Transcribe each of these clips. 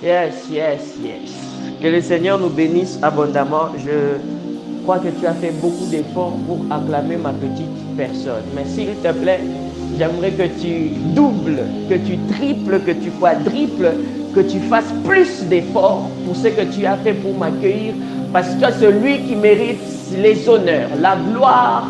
Yes, yes, yes. Que le Seigneur nous bénisse abondamment. Je crois que tu as fait beaucoup d'efforts pour acclamer ma petite personne. Mais s'il te plaît, j'aimerais que tu doubles, que tu triples, que tu quadruples, que tu fasses plus d'efforts pour ce que tu as fait pour m'accueillir. Parce que celui qui mérite les honneurs, la gloire,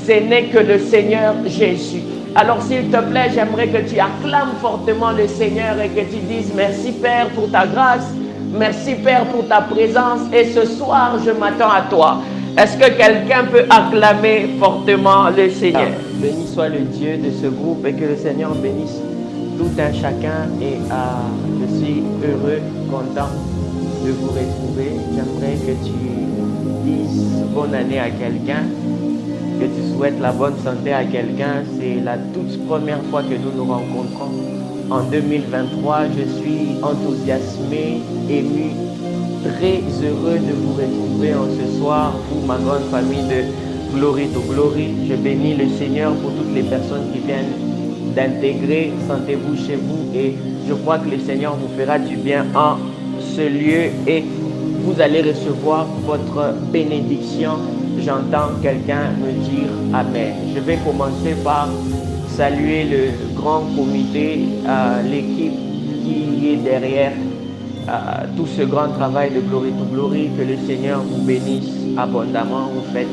ce n'est que le Seigneur Jésus. Alors s'il te plaît, j'aimerais que tu acclames fortement le Seigneur et que tu dises merci Père pour ta grâce, merci Père pour ta présence et ce soir je m'attends à toi. Est-ce que quelqu'un peut acclamer fortement le Seigneur? Béni soit le Dieu de ce groupe et que le Seigneur bénisse tout un chacun et je suis heureux, content de vous retrouver. J'aimerais que tu dises bonne année à quelqu'un, que tu souhaites la bonne santé à quelqu'un. C'est la toute première fois que nous nous rencontrons en 2023. Je suis enthousiasmé, ému, très heureux de vous retrouver en ce soir, vous, ma grande famille de Glory to Glory. Je bénis le Seigneur pour toutes les personnes qui viennent d'intégrer. Sentez-vous chez vous et je crois que le Seigneur vous fera du bien en ce lieu et vous allez recevoir votre bénédiction. J'entends quelqu'un me dire Amen. Je vais commencer par saluer le grand comité, l'équipe qui est derrière tout ce grand travail de Glory to Glory. Que le Seigneur vous bénisse abondamment. Vous faites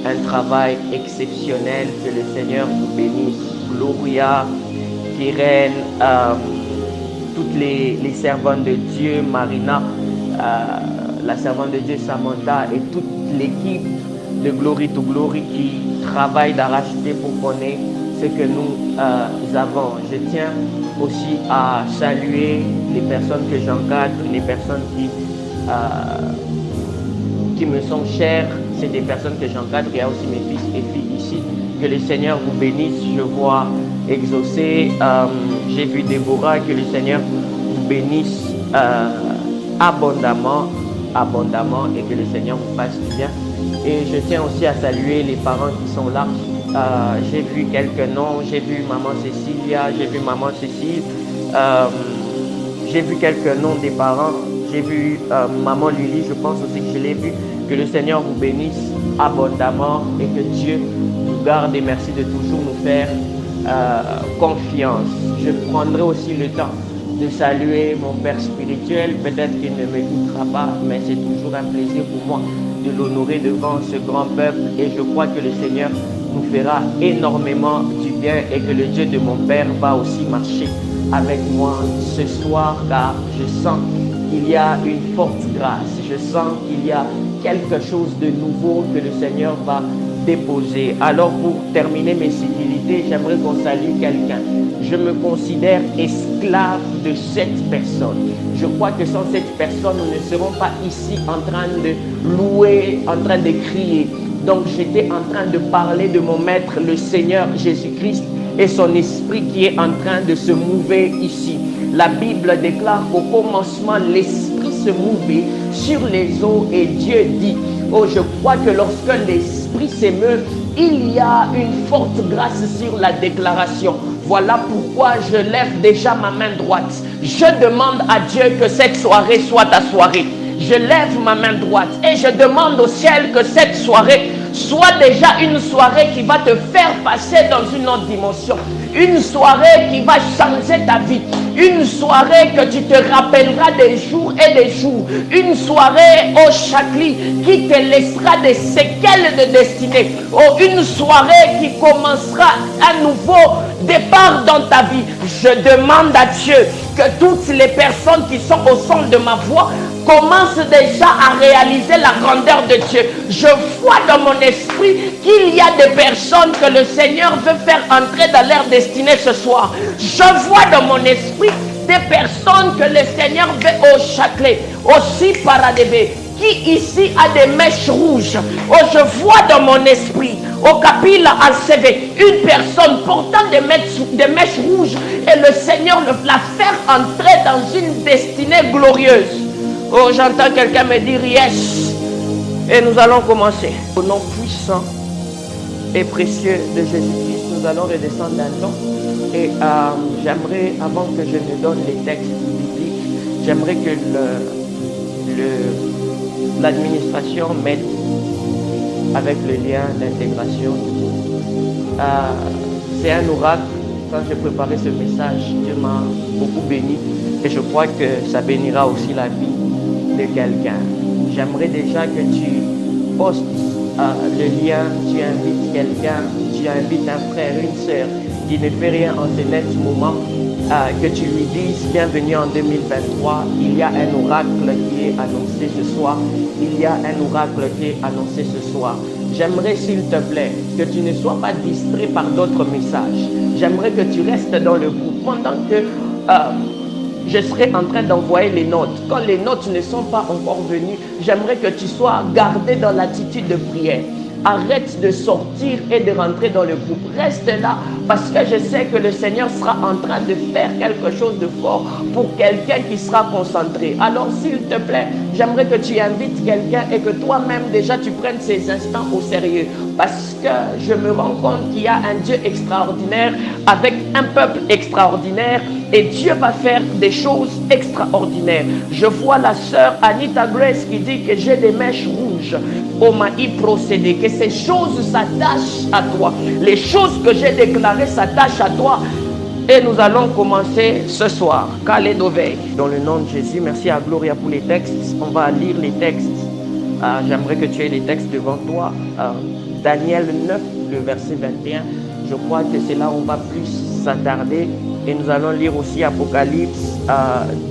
un travail exceptionnel. Que le Seigneur vous bénisse. Gloria, Kyrène, toutes les servantes de Dieu, Marina, la servante de Dieu Samantha et toute l'équipe de Glory to Glory qui travaille d'arrache-pied pour qu'on ait ce que nous avons. Je tiens aussi à saluer les personnes que j'encadre, les personnes qui me sont chères. C'est des personnes que j'encadre. Il y a aussi mes fils et filles ici. Que le Seigneur vous bénisse. Je vois exaucer. J'ai vu Déborah. Que le Seigneur vous bénisse abondamment et que le Seigneur vous fasse du bien. Et je tiens aussi à saluer les parents qui sont là. J'ai vu quelques noms. J'ai vu maman Cécilia. J'ai vu maman Cécile. J'ai vu quelques noms des parents. J'ai vu maman Lily. Je pense aussi que je l'ai vu. Que le Seigneur vous bénisse abondamment et que Dieu vous garde et merci de toujours nous faire confiance. Je prendrai aussi le temps de saluer mon père spirituel. Peut-être qu'il ne m'écoutera pas, mais c'est toujours un plaisir pour moi de l'honorer devant ce grand peuple et je crois que le Seigneur nous fera énormément du bien et que le Dieu de mon père va aussi marcher avec moi ce soir car je sens qu'il y a une forte grâce, je sens qu'il y a quelque chose de nouveau que le Seigneur va déposer. Alors pour terminer mes civilités, j'aimerais qu'on salue quelqu'un. Je me considère esclave de cette personne. Je crois que sans cette personne, nous ne serons pas ici en train de louer, en train de crier. Donc j'étais en train de parler de mon maître, le Seigneur Jésus-Christ et son esprit qui est en train de se mouver ici. La Bible déclare qu'au commencement, l'esprit se mouvait sur les eaux et Dieu dit, oh je crois que lorsque l'esprit s'émeut, il y a une forte grâce sur la déclaration. Voilà pourquoi je lève déjà ma main droite. Je demande à Dieu que cette soirée soit ta soirée. Je lève ma main droite et je demande au ciel que cette soirée soit déjà une soirée qui va te faire passer dans une autre dimension. Une soirée qui va changer ta vie. Une soirée que tu te rappelleras des jours et des jours. Une soirée au Chakli qui te laissera des séquelles de destinée. Oh, une soirée qui commencera un nouveau départ dans ta vie. Je demande à Dieu que toutes les personnes qui sont au son de ma voix commencent déjà à réaliser la grandeur de Dieu. Je vois dans mon esprit qu'il y a des personnes que le Seigneur veut faire entrer dans leur destinée ce soir. Je vois dans mon esprit des personnes que le Seigneur veut au Châtelet, aussi Paradébé, qui ici a des mèches rouges. Oh, je vois dans mon esprit, au Kapila Alceve, une personne portant des mèches rouges et le Seigneur la faire entrer dans une destinée glorieuse. Oh, j'entends quelqu'un me dire yes. Et nous allons commencer. Au nom puissant et précieux de Jésus-Christ, nous allons redescendre d'un temps. Et j'aimerais, avant que je ne donne les textes bibliques, J'aimerais que l'administration m'aide avec le lien d'intégration. C'est un oracle. Quand j'ai préparé ce message, Dieu m'a beaucoup béni et je crois que ça bénira aussi la vie de quelqu'un. J'aimerais déjà que tu postes le lien, tu invites quelqu'un, tu invites un frère, une sœur qui ne fait rien en ce net moment, que tu lui dises bienvenue en 2023. Il y a un oracle qui est annoncé ce soir. Il y a un oracle qui est annoncé ce soir. J'aimerais, s'il te plaît, que tu ne sois pas distrait par d'autres messages. J'aimerais que tu restes dans le groupe pendant que je serai en train d'envoyer les notes. Quand les notes ne sont pas encore venues, j'aimerais que tu sois gardé dans l'attitude de prière. Arrête de sortir et de rentrer dans le groupe. Reste là parce que je sais que le Seigneur sera en train de faire quelque chose de fort pour quelqu'un qui sera concentré. Alors s'il te plaît, j'aimerais que tu invites quelqu'un et que toi-même déjà tu prennes ces instants au sérieux. Parce que je me rends compte qu'il y a un Dieu extraordinaire avec un peuple extraordinaire. Et Dieu va faire des choses extraordinaires. Je vois la sœur Anita Grace qui dit que j'ai des mèches rouges. On m'a y procédé. Que ces choses s'attachent à toi. Les choses que j'ai déclarées s'attachent à toi. Et nous allons commencer ce soir. Kaledovei. Dans le nom de Jésus, merci à Gloria pour les textes. On va lire les textes. J'aimerais que tu aies les textes devant toi. Daniel 9, le verset 21. Je crois que c'est là où on va plus s'attarder. Et nous allons lire aussi Apocalypse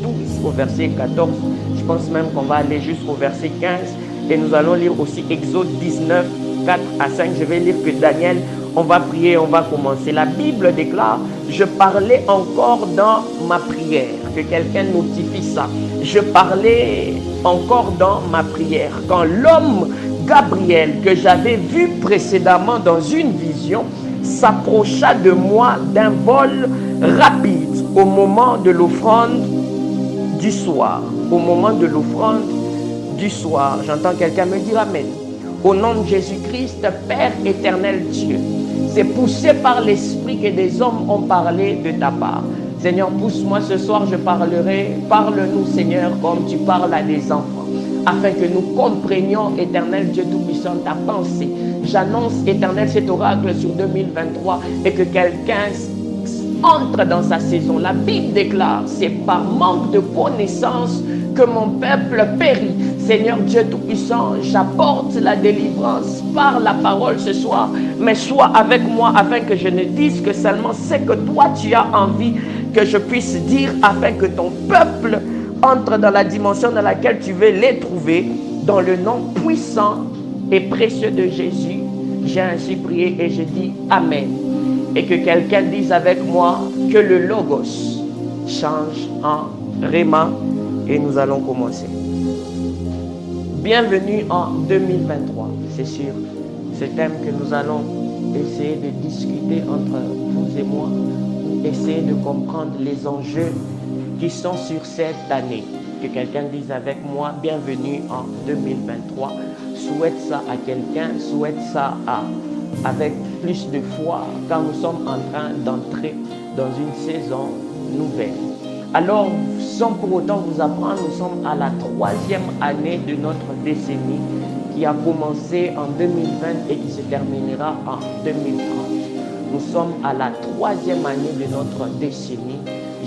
12 au verset 14. Je pense même qu'on va aller jusqu'au verset 15. Et nous allons lire aussi Exode 19, 4 à 5. Je vais lire que Daniel, on va prier, on va commencer. La Bible déclare, je parlais encore dans ma prière. Que quelqu'un notifie ça. Je parlais encore dans ma prière. Quand l'homme Gabriel, que j'avais vu précédemment dans une vision, s'approcha de moi d'un vol rapide au moment de l'offrande du soir. Au moment de l'offrande du soir. J'entends quelqu'un me dire Amen. Au nom de Jésus-Christ, Père éternel Dieu, c'est poussé par l'Esprit que des hommes ont parlé de ta part. Seigneur, pousse-moi ce soir, je parlerai. Parle-nous, Seigneur, comme tu parles à des enfants, afin que nous comprenions, éternel Dieu Tout-Puissant, ta pensée. J'annonce, éternel, cet oracle sur 2023 et que quelqu'un entre dans sa saison. La Bible déclare, c'est par manque de connaissance que mon peuple périt. Seigneur Dieu Tout-Puissant, j'apporte la délivrance par la parole ce soir, mais sois avec moi afin que je ne dise que seulement ce que toi tu as envie que je puisse dire, afin que ton peuple entre dans la dimension dans laquelle tu veux les trouver. Dans le nom puissant et précieux de Jésus, j'ai ainsi prié et je dis Amen. Et que quelqu'un dise avec moi que le Logos change en Réma. Et nous allons commencer. Bienvenue en 2023. C'est sur ce thème que nous allons essayer de discuter entre vous et moi, essayer de comprendre les enjeux qui sont sur cette année. Que quelqu'un dise avec moi, bienvenue en 2023. Souhaite ça à quelqu'un, souhaite ça avec plus de foi, car nous sommes en train d'entrer dans une saison nouvelle. Alors, sans pour autant vous apprendre, nous sommes à la 3e année de notre décennie qui a commencé en 2020 et qui se terminera en 2030. Nous sommes à la 3e année de notre décennie.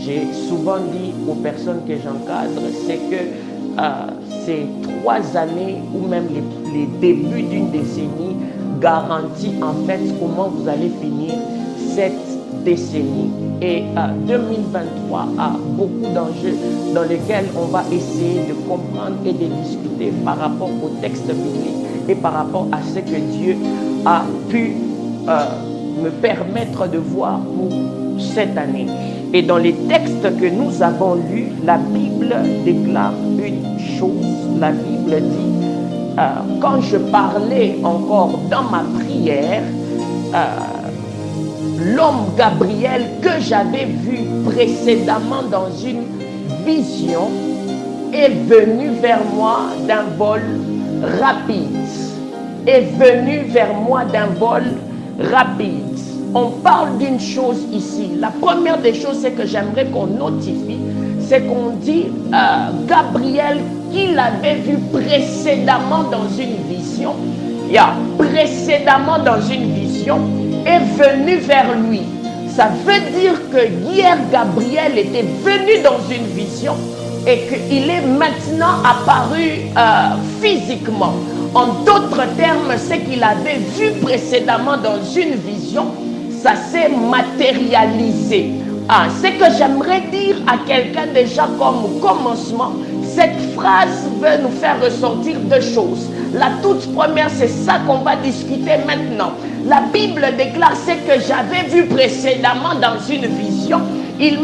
J'ai souvent dit aux personnes que j'encadre, c'est que ces 3 années ou même les débuts d'une décennie garantit en fait comment vous allez finir cette décennie. Et 2023 a beaucoup d'enjeux dans lesquels on va essayer de comprendre et de discuter par rapport au texte biblique et par rapport à ce que Dieu a pu me permettre de voir pour cette année. Et dans les textes que nous avons lus, la Bible déclare une chose. La Bible dit, quand je parlais encore dans ma prière, l'homme Gabriel que j'avais vu précédemment dans une vision est venu vers moi d'un vol rapide. Est venu vers moi d'un vol rapide. On parle d'une chose ici. La première des choses, c'est que j'aimerais qu'on notifie, c'est qu'on dit Gabriel, qu'il avait vu précédemment dans une vision, précédemment dans une vision, est venu vers lui. Ça veut dire que hier Gabriel était venu dans une vision et qu'il est maintenant apparu physiquement. En d'autres termes, ce qu'il avait vu précédemment dans une vision, ça s'est matérialisé. Ce que j'aimerais dire à quelqu'un déjà comme commencement, cette phrase veut nous faire ressortir deux choses. La toute première, c'est ça qu'on va discuter maintenant. La Bible déclare ce que j'avais vu précédemment dans une vision. Il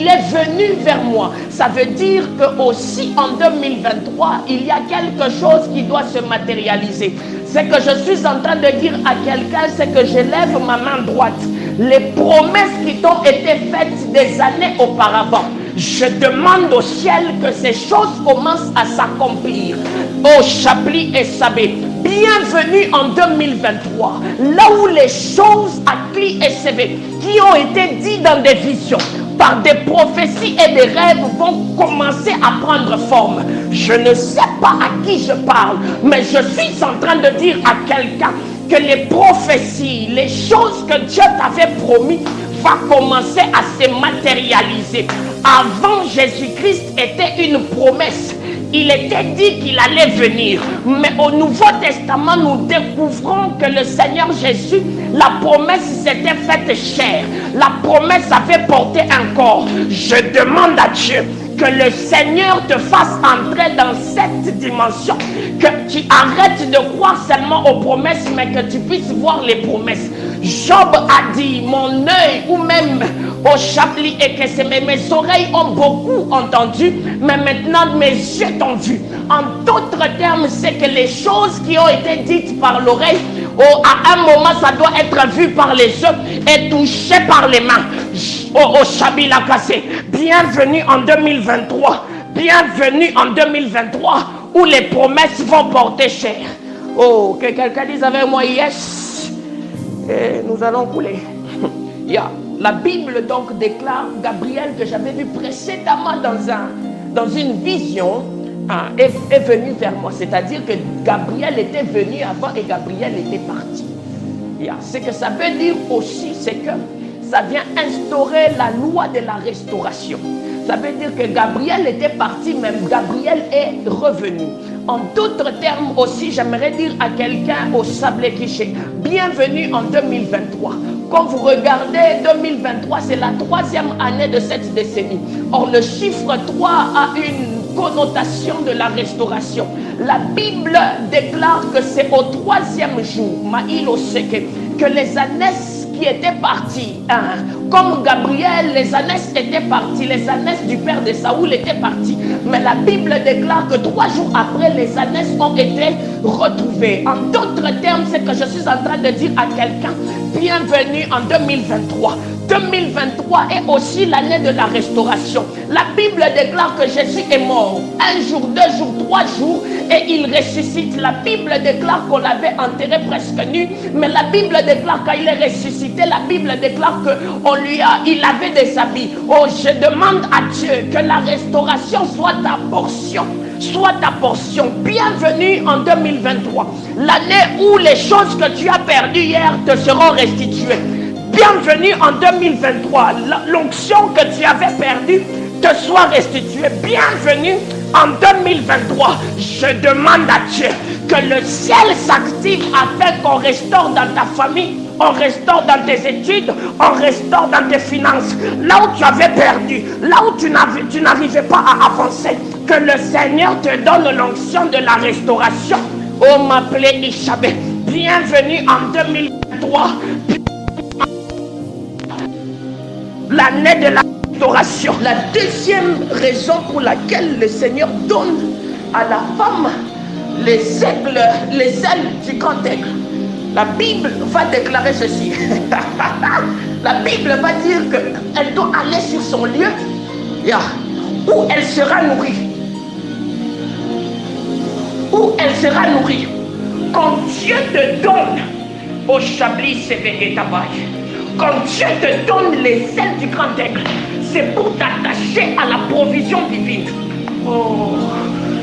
est venu vers moi. Ça veut dire que aussi en 2023, il y a quelque chose qui doit se matérialiser. Ce que je suis en train de dire à quelqu'un, c'est que je lève ma main droite. Les promesses qui t'ont été faites des années auparavant, je demande au ciel que ces choses commencent à s'accomplir. Oh Chablis et Sabé, bienvenue en 2023, là où les choses à Cli et Sabé qui ont été dites dans des visions, par des prophéties et des rêves vont commencer à prendre forme. Je ne sais pas à qui je parle, mais je suis en train de dire à quelqu'un que les prophéties, les choses que Dieu t'avait promis, va commencer à se matérialiser. Avant, Jésus-Christ était une promesse. Il était dit qu'il allait venir. Mais au Nouveau Testament, nous découvrons que le Seigneur Jésus, la promesse s'était faite chair. La promesse avait porté un corps. Je demande à Dieu que le Seigneur te fasse entrer dans cette dimension, que tu arrêtes de croire seulement aux promesses, mais que tu puisses voir les promesses. Job a dit, mon œil ou même au Chablis et que mes oreilles ont beaucoup entendu, mais maintenant mes yeux t'ont vu. En d'autres termes, c'est que les choses qui ont été dites par l'oreille, à un moment ça doit être vu par les yeux et touché par les mains. Au Chablis l'a cassé. Bienvenue en 2023. Bienvenue en 2023 où les promesses vont porter chair. Oh, que quelqu'un dise avec moi yes. Et nous allons couler. La Bible donc déclare Gabriel que j'avais vu précédemment dans une vision est venu vers moi. C'est-à-dire que Gabriel était venu avant et Gabriel était parti. Ce que ça veut dire aussi, c'est que ça vient instaurer la loi de la restauration. Ça veut dire que Gabriel était parti, même Gabriel est revenu. En d'autres termes aussi, j'aimerais dire à quelqu'un au Sablé Cliché, bienvenue en 2023. Quand vous regardez 2023, c'est la 3e année de cette décennie. Or, le chiffre 3 a une connotation de la restauration. La Bible déclare que c'est au 3e jour, Maïlo Seke, que les années qui étaient partis, comme Gabriel, les ânesses étaient partis, les ânesses du père de Saoul étaient partis, mais la Bible déclare que 3 jours après, les ânesses ont été retrouvées. En d'autres termes, c'est que je suis en train de dire à quelqu'un, bienvenue en 2023. 2023 est aussi l'année de la restauration. La Bible déclare que Jésus est mort 1 jour, 2 jours, 3 jours et il ressuscite. La Bible déclare qu'on l'avait enterré presque nu, mais la Bible déclare qu'il est ressuscité. La Bible déclare qu'il avait des habits. Oh, je demande à Dieu que la restauration soit ta portion. Soit ta portion. Bienvenue en 2023. L'année où les choses que tu as perdues hier te seront restituées. Bienvenue en 2023. L'onction que tu avais perdue te soit restituée. Bienvenue en 2023. Je demande à Dieu que le ciel s'active afin qu'on restaure dans ta famille, on restaure dans tes études, on restaure dans tes finances. Là où tu avais perdu, là où tu n'arrivais pas à avancer, que le Seigneur te donne l'onction de la restauration. Oh, m'appelait Ishabé. Bienvenue en 2023. L'année de la restauration. La deuxième raison pour laquelle le Seigneur donne à la femme les ailes du grand aigle. La Bible va déclarer ceci. La Bible va dire qu'elle doit aller sur son lieu où elle sera nourrie. Où elle sera nourrie. Quand Dieu te donne au Chablis, c'est Végétabaye. Quand Dieu te donne les ailes du grand aigle, c'est pour t'attacher à la provision divine. Oh,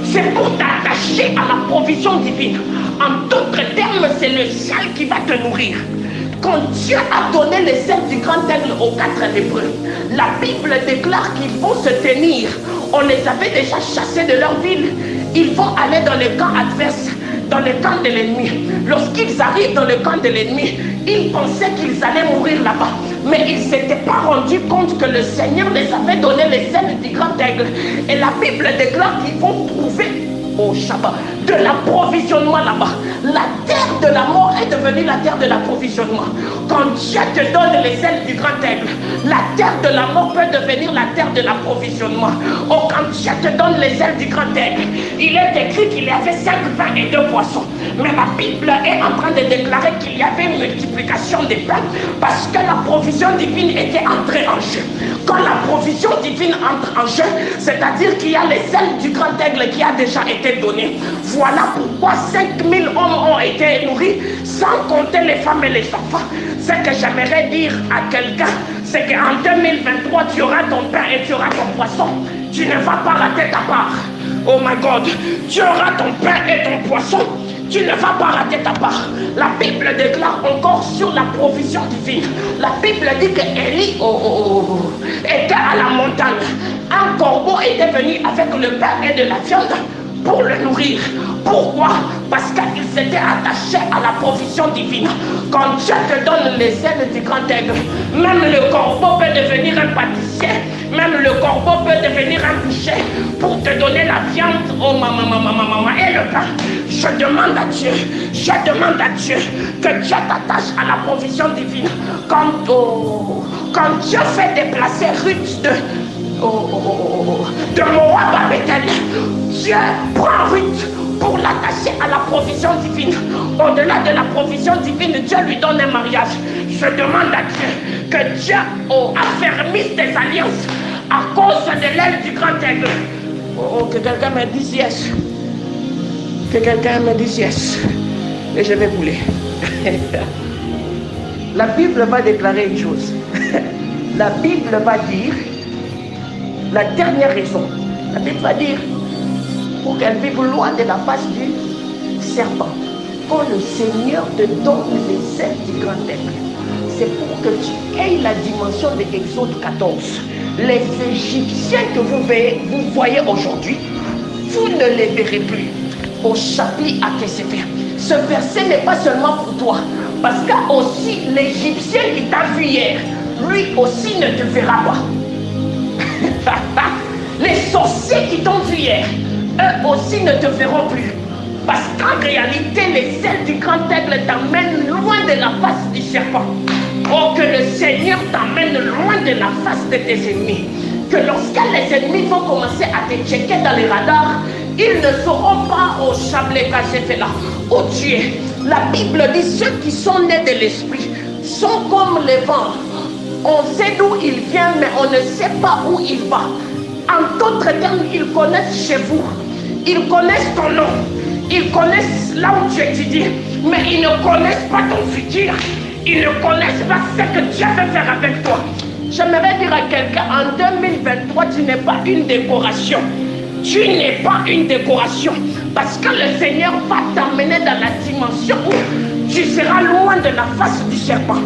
c'est pour t'attacher à la provision divine. En d'autres termes, c'est le ciel qui va te nourrir. Quand Dieu a donné les ailes du grand aigle aux 4 lépreux, la Bible déclare qu'ils vont se tenir. On les avait déjà chassés de leur ville. Ils vont aller dans les camps adverses, dans les camps de l'ennemi. Lorsqu'ils arrivent dans le camp de l'ennemi, ils pensaient qu'ils allaient mourir là-bas. Mais ils ne s'étaient pas rendus compte que le Seigneur les avait donné les ailes du grand aigle. Et la Bible déclare qu'ils vont trouver au Shabbat de l'approvisionnement là-bas. La terre de la mort est devenue la terre de l'approvisionnement. Quand Dieu te donne les ailes du grand aigle, la terre de la mort peut devenir la terre de l'approvisionnement. Oh, quand Dieu te donne les ailes du grand aigle, il est écrit qu'il y avait 5 pains et 2 poissons. Mais la Bible est en train de déclarer qu'il y avait une multiplication des pains parce que la provision divine était entrée en jeu. Quand la provision divine entre en jeu, c'est-à-dire qu'il y a les ailes du grand aigle qui a déjà été donné. Voilà pourquoi 5000 hommes ont été nourris, sans compter les femmes et les enfants. Ce que j'aimerais dire à quelqu'un, c'est qu'en 2023, tu auras ton pain et tu auras ton poisson. Tu ne vas pas rater ta part. Oh my God, tu auras ton pain et ton poisson. Tu ne vas pas rater ta part. La Bible déclare encore sur la provision divine. La Bible dit que Élie était à la montagne. Un corbeau était venu avec le pain et de la viande pour le nourrir. Pourquoi? Parce qu'il s'était attaché à la provision divine. Quand Dieu te donne les ailes du grand aigle, même le corbeau peut devenir un pâtissier. Même le corbeau peut devenir un boucher pour te donner la viande, oh maman, et le pain. Je demande à Dieu que Dieu t'attache à la provision divine. Quand Dieu fait déplacer Ruth de Moab à Bethel, Dieu prend Ruth pour l'attacher à la provision divine. Au-delà de la provision divine, Dieu lui donne un mariage. Je demande à Dieu que Dieu affermisse des alliances à cause de l'aile du grand aigle. Que quelqu'un me dise yes. Que quelqu'un me dise yes. Et je vais bouler. La Bible va déclarer une chose. La Bible va dire la dernière raison. La Bible va dire pour qu'elle vive loin de la face du serpent. Quand le Seigneur te donne les ailes du grand aigle, c'est pour que tu aies la dimension de Exode 14. Les Égyptiens que vous voyez aujourd'hui, vous ne les verrez plus. Au chapitre à Késéphé. Ce verset n'est pas seulement pour toi, parce que aussi l'Égyptien qui t'a vu hier, lui aussi ne te verra pas. Les sorciers qui t'ont vu hier, eux aussi ne te verront plus. Parce qu'en réalité, les ailes du grand aigle t'amènent loin de la face du serpent. Oh, que le Seigneur t'amène loin de la face de tes ennemis. Que lorsque les ennemis vont commencer à te checker dans les radars, ils ne sauront pas au chapelet caché fait là où tu es. La Bible dit ceux qui sont nés de l'esprit sont comme les vents. On sait d'où il vient, mais on ne sait pas où il va. En d'autres termes, ils connaissent chez vous. Ils connaissent ton nom. Ils connaissent là où tu étudies. Mais ils ne connaissent pas ton futur. Ils ne connaissent pas ce que Dieu veut faire avec toi. J'aimerais dire à quelqu'un, en 2023, tu n'es pas une décoration. Tu n'es pas une décoration. Parce que le Seigneur va t'amener dans la dimension où tu seras loin de la face du serpent.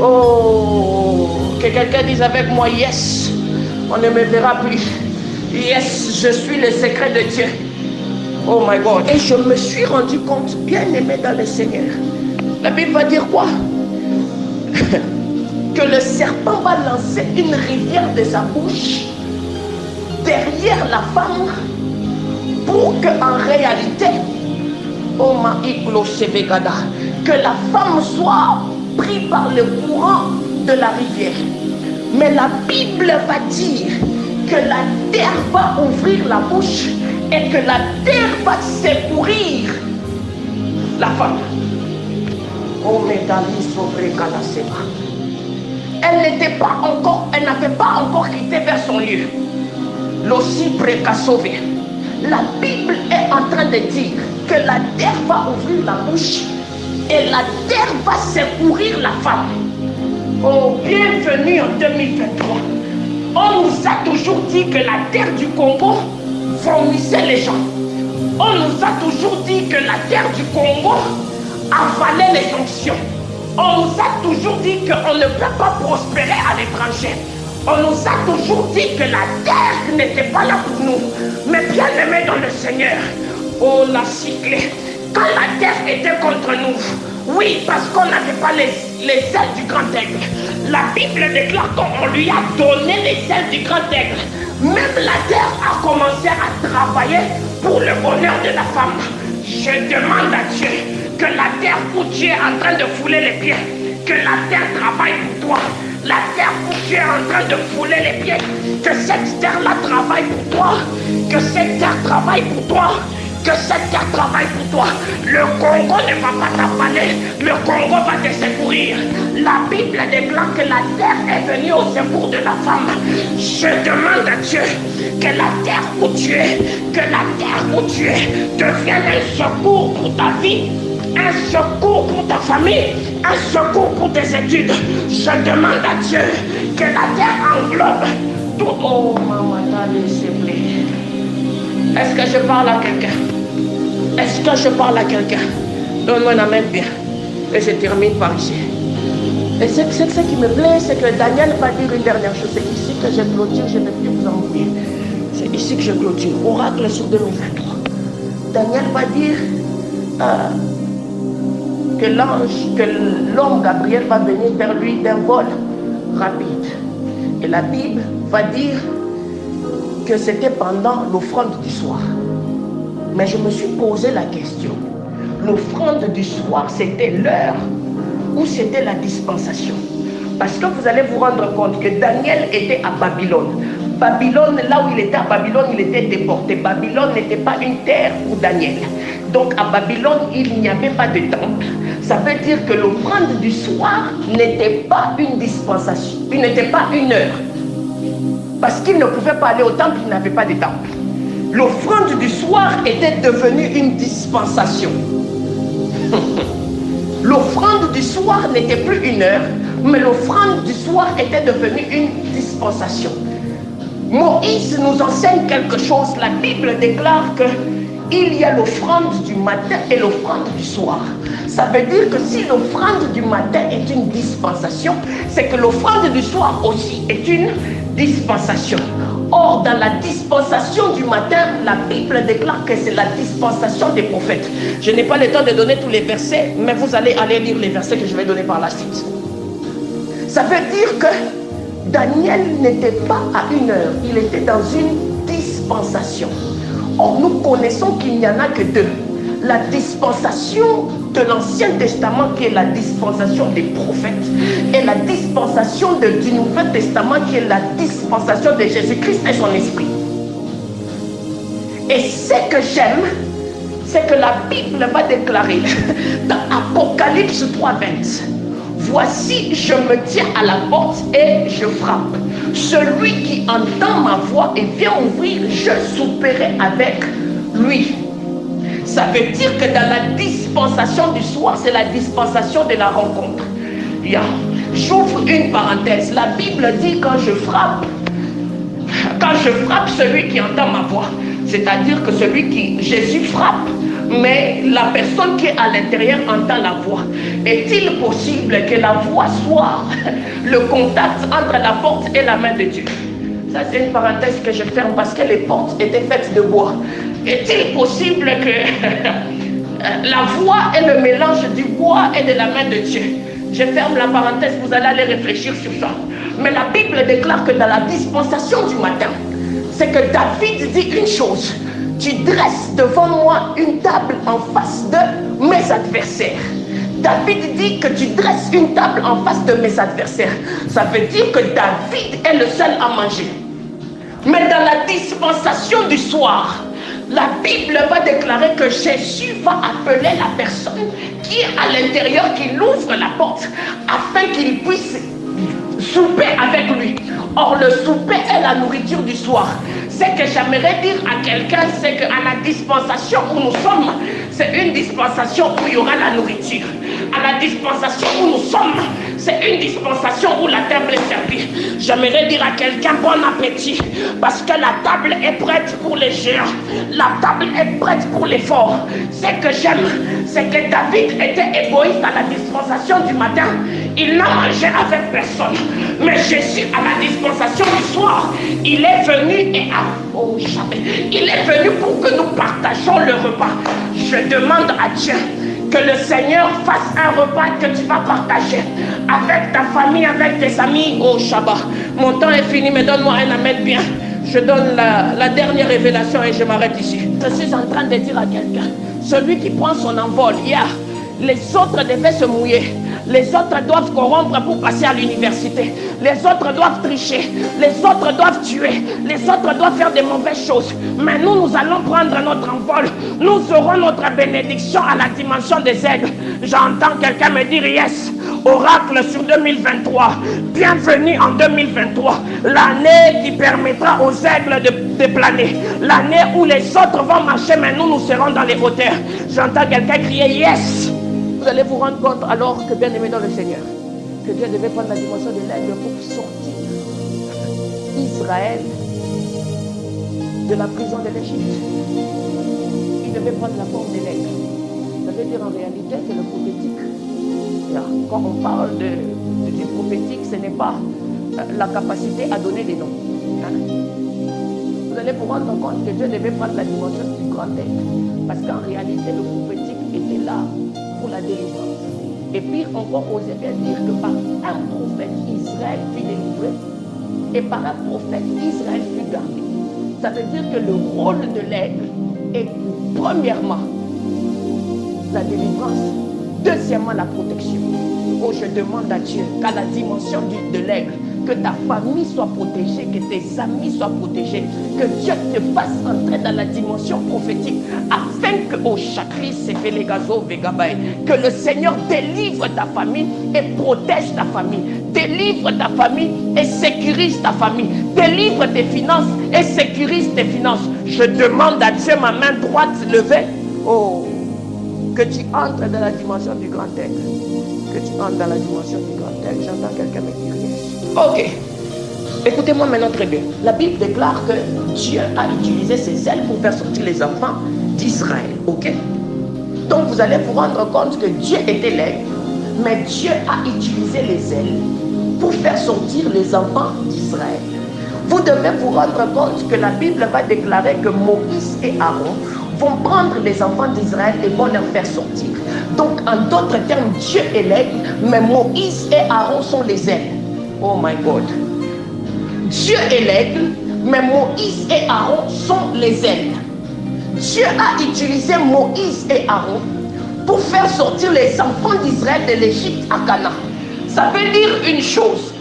Oh, que quelqu'un dise avec moi, yes, on ne me verra plus. Yes, je suis le secret de Dieu. Oh my God. Et je me suis rendu compte, bien aimé dans le Seigneur. La Bible va dire quoi? Que le serpent va lancer une rivière de sa bouche derrière la femme pour qu'en réalité, oh ma Sevegada, que la femme soit prise par le courant de la rivière. Mais la Bible va dire que la terre va ouvrir la bouche et que la terre va secourir la femme. Oh médalis Sobregalaseba. Elle n'avait pas encore quitté vers son lieu. L'ossi précassové. La Bible est en train de dire que la terre va ouvrir la bouche et la terre va secourir la femme. Oh, bienvenue en 2023. On nous a toujours dit que la terre du Congo vomissait les gens. On nous a toujours dit que la terre du Congo avalait les sanctions. On nous a toujours dit qu'on ne peut pas prospérer à l'étranger. On nous a toujours dit que la terre n'était pas là pour nous. Mais bien aimé dans le Seigneur, oh la cyclée, quand la terre était contre nous, oui, parce qu'on n'avait pas les ailes du grand aigle. La Bible déclare qu'on lui a donné les ailes du grand aigle. Même la terre a commencé à travailler pour le bonheur de la femme. Je demande à Dieu que la terre où tu es en train de fouler les pieds, que la terre travaille pour toi. La terre où tu es en train de fouler les pieds, que cette terre-là travaille pour toi. Que cette terre travaille pour toi. Que cette terre travaille pour toi. Le Congo ne va pas t'avaler. Le Congo va te secourir. La Bible déclare que la terre est venue au secours de la femme. Je demande à Dieu que la terre où tu es, devienne un secours pour ta vie, un secours pour ta famille, un secours pour tes études. Je demande à Dieu que la terre englobe tout. Oh, maman, s'il te plaît. Est-ce que je parle à quelqu'un? Est-ce que je parle à quelqu'un? Donne-moi la main bien. Et je termine par ici. Et ce qui me plaît, c'est que Daniel va dire une dernière chose. C'est ici que je clôture, je ne vais plus vous embrouiller. C'est ici que je clôture. Oracle sur 2023. Daniel va dire que l'homme Gabriel va venir vers lui d'un vol rapide. Et la Bible va dire que c'était pendant l'offrande du soir. Mais je me suis posé la question, l'offrande du soir, c'était l'heure ou c'était la dispensation? Parce que vous allez vous rendre compte que Daniel était à Babylone. Babylone, là où il était à Babylone, il était déporté. Babylone n'était pas une terre pour Daniel. Donc à Babylone, il n'y avait pas de temple. Ça veut dire que l'offrande du soir n'était pas une dispensation, il n'était pas une heure. Parce qu'il ne pouvait pas aller au temple, il n'avait pas de temple. L'offrande du soir était devenue une dispensation. L'offrande du soir n'était plus une heure, mais l'offrande du soir était devenue une dispensation. Moïse nous enseigne quelque chose. La Bible déclare qu'il y a l'offrande du matin et l'offrande du soir. Ça veut dire que si l'offrande du matin est une dispensation, c'est que l'offrande du soir aussi est une dispensation. Or, dans la dispensation du matin, la Bible déclare que c'est la dispensation des prophètes. Je n'ai pas le temps de donner tous les versets, mais vous allez aller lire les versets que je vais donner par la suite. Ça veut dire que Daniel n'était pas à une heure, il était dans une dispensation. Or, nous connaissons qu'il n'y en a que deux. La dispensation de l'Ancien Testament, qui est la dispensation des prophètes, et la dispensation du Nouveau Testament, qui est la dispensation de Jésus-Christ et son Esprit. Et ce que j'aime, c'est que la Bible va déclarer dans Apocalypse 3:20, voici, je me tiens à la porte et je frappe. Celui qui entend ma voix et vient ouvrir, je souperai avec lui. Ça veut dire que dans la dispensation du soir, c'est la dispensation de la rencontre. J'ouvre une parenthèse. La Bible dit quand je frappe celui qui entend ma voix. C'est-à-dire que Jésus frappe, mais la personne qui est à l'intérieur entend la voix. Est-il possible que la voix soit le contact entre la porte et la main de Dieu? Ça, c'est une parenthèse que je ferme parce que les portes étaient faites de bois. Est-il possible que la voix est le mélange du bois et de la main de Dieu? Je ferme la parenthèse, vous allez aller réfléchir sur ça. Mais la Bible déclare que dans la dispensation du matin, c'est que David dit une chose: tu dresses devant moi une table en face de mes adversaires. David dit que tu dresses une table en face de mes adversaires. Ça veut dire que David est le seul à manger. Mais dans la dispensation du soir, la Bible va déclarer que Jésus va appeler la personne qui est à l'intérieur, qui ouvre la porte, afin qu'il puisse souper avec lui. Or, le souper est la nourriture du soir. Ce que j'aimerais dire à quelqu'un, c'est qu'à la dispensation où nous sommes, c'est une dispensation où il y aura la nourriture. À la dispensation où nous sommes, C'est une dispensation où la table est servie. J'aimerais dire à quelqu'un bon appétit, parce que la table est prête pour les géants. La table est prête pour les forts. Ce que j'aime, c'est que David était égoïste à la dispensation du matin. Il n'a mangé avec personne. Mais Jésus, à la dispensation du soir, il est venu et il est venu pour que nous partagions le repas. Je demande à Dieu que le Seigneur fasse un repas que tu vas partager avec ta famille, avec tes amis au Shabbat. Mon temps est fini, mais donne-moi un amen bien. Je donne la dernière révélation et je m'arrête ici. Je suis en train de dire à quelqu'un, celui qui prend son envol, les autres devaient se mouiller. Les autres doivent corrompre pour passer à l'université. Les autres doivent tricher. Les autres doivent tuer. Les autres doivent faire de mauvaises choses. Mais nous allons prendre notre envol. Nous aurons notre bénédiction à la dimension des aigles. J'entends quelqu'un me dire yes. Oracle sur 2023. Bienvenue en 2023. L'année qui permettra aux aigles de planer. L'année où les autres vont marcher, mais nous serons dans les hauteurs. J'entends quelqu'un crier yes. Vous allez vous rendre compte alors que, bien aimé dans le Seigneur, que Dieu devait prendre la dimension de l'aigle pour sortir Israël de la prison de l'Égypte. Il devait prendre la forme de l'aigle. Ça veut dire en réalité que le prophétique, quand on parle du prophétique, ce n'est pas la capacité à donner des noms. Vous allez vous rendre compte que Dieu devait prendre la dimension du grand aigle. Parce qu'en réalité, le prophétique était là pour la délivrance. Et pire encore, osez bien dire que par un prophète, Israël fut délivré, et par un prophète, Israël fut gardé. Ça veut dire que le rôle de l'aigle est premièrement la délivrance, deuxièmement la protection. Oh, je demande à Dieu qu'à la dimension de l'aigle, que ta famille soit protégée, que tes amis soient protégés, que Dieu te fasse entrer dans la dimension prophétique, afin que au chakri se fait les gazos vegabaye, que le Seigneur délivre ta famille et protège ta famille, délivre ta famille et sécurise ta famille, délivre tes finances et sécurise tes finances. Je demande à Dieu, ma main droite levée, que tu entres dans la dimension du grand aigle, que tu entres dans la dimension du grand aigle. J'entends quelqu'un me dire yes. Ok, écoutez-moi maintenant très bien. La Bible déclare que Dieu a utilisé ses ailes pour faire sortir les enfants d'Israël. Ok, donc vous allez vous rendre compte que Dieu était l'aigle, mais Dieu a utilisé les ailes pour faire sortir les enfants d'Israël. Vous devez vous rendre compte que la Bible va déclarer que Moïse et Aaron vont prendre les enfants d'Israël et vont leur faire sortir. Donc en d'autres termes, Dieu est l'aigle, mais Moïse et Aaron sont les ailes. Oh my God. Dieu est l'aigle, mais Moïse et Aaron sont les ailes. Dieu a utilisé Moïse et Aaron pour faire sortir les enfants d'Israël de l'Égypte à Canaan. Ça veut dire une chose,